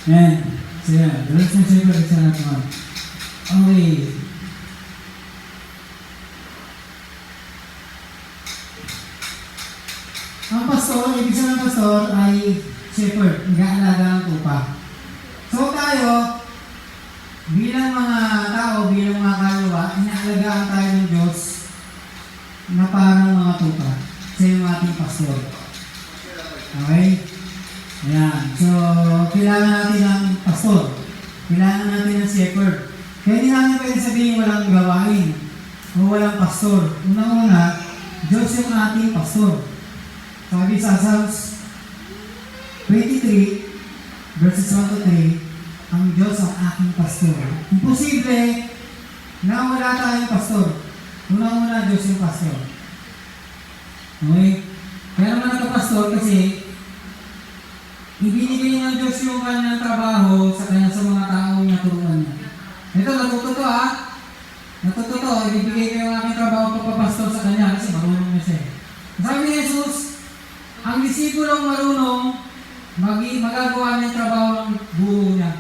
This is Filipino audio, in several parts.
Yan. So yan. Dalas mo siya pa sa natin. Okay. Ang pastor, ibig sabihin ng pastor ay shepherd, nag-aalaga ng tupa. So tayo, bilang mga tao, bilang mga kaluluwa, inaalagaan tayo ng Diyos na parang mga tupa. Siya yung ating pastor. Okay? Ayan. So, kailangan natin ng pastor. Kailangan natin ng shepherd. Kaya hindi natin pwede sabihin walang gawain o walang pastor. Unang-una, Diyos yung ating pastor. Sabi sa Psalms 23, verses 1 to 3, ang Diyos ang aking pastor. Imposible na wala tayong pastor. Unang-una, Diyos yung pastor. Okay? Kaya naman nagka-pastor kasi ibinigay ng Diyos yung kanyang trabaho sa kanya sa mga taong niya turuan niya. Ito, natututo Natututo, ibibigay ko yung aking trabaho pagpapastor sa kanya kasi marunong na siya. Sabi ni Jesus, ang disipulong marunong, magagawa niya yung trabaho ng guro niya.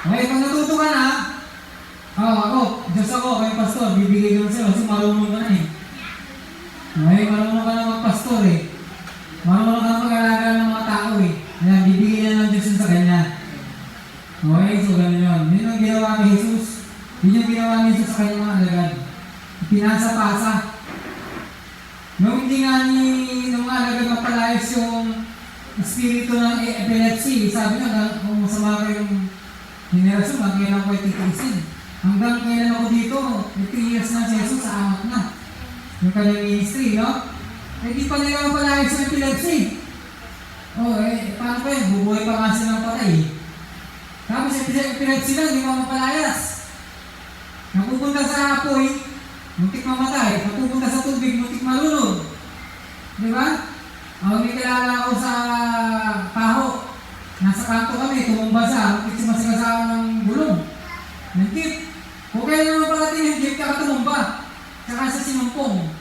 Okay, pag natuto ka na, ako, Diyos ako, kayo pastor, bibigay ko sa'yo kasi marunong ka na eh. Okay, marunong ka na magpastor eh. Marunong ka na mag-alaga ng mga tao eh. Kaya bibigay na ng Diyos sa kanya. Okay, so ganun yun. Yun ang ginawa ni Jesus. Yun yung ginawa ni Jesus sa kanyang mga alagad. Pinasa-pasa. Nung hindi nga ng mga alagad mapalayas yung espiritu ng epilepsy, sabi nga, kung masama kayong henerasyon, magkailan ko ay titiisin. Hanggang kailan ako dito, 50 years na si Jesus, sa amat na. Yung kanyang ministry, no? Eh di pa nila mapalayas yung epilepsy. Paano pa yun? Bubuhay pa nga silang patay. Tapos epilepsy lang, hindi mo mapalayas. Napupunta sa apoy, muntik mamatay. Napupunta sa tubig, muntik malunod. Di ba? May kilala ako sa Taho. Nasa kanto kami, tumumba siya. Muntik sumasagasaan ng gulong. Ng jeep. Kung kaya naman palating yung jeep, kaka tumumba. Tsaka sa sinumpong.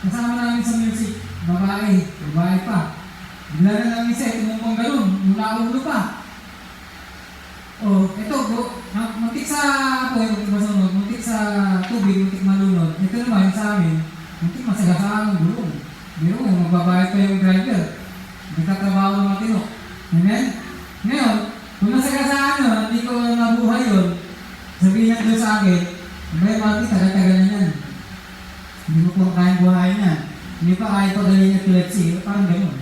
Kasama namin sa music. Babae pa. Bigla na namin siya, tumumpang ganun. Mula ulo pa. Ito, muntik sa apoy, muntik sa tubig, muntik malunod. Ito naman sa amin, muntik masagasaan ng gulong. Biro, magbabayad pa yung driver. Nagtatrabaho ng matino. Amen? Ngayon, kung nasagasaan yun, hindi ko nabuhay yun, sabihin niya doon sa akin, may mati, tagal-tagal na yan. Hindi mo po kayang buhayin yan. Hindi pa kaya pagaling yung epilepsy, parang gano'n.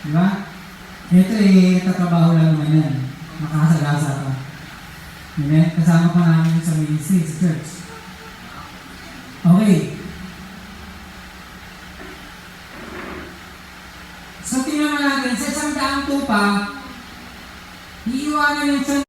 Diba? Ito tatrabaho lang naman yan. Makasagasa ka. Amen? Kasama pa namin sa ministry, sa church. Okay. So, tingnan natin, sa isang daang tupa, iiwanan yung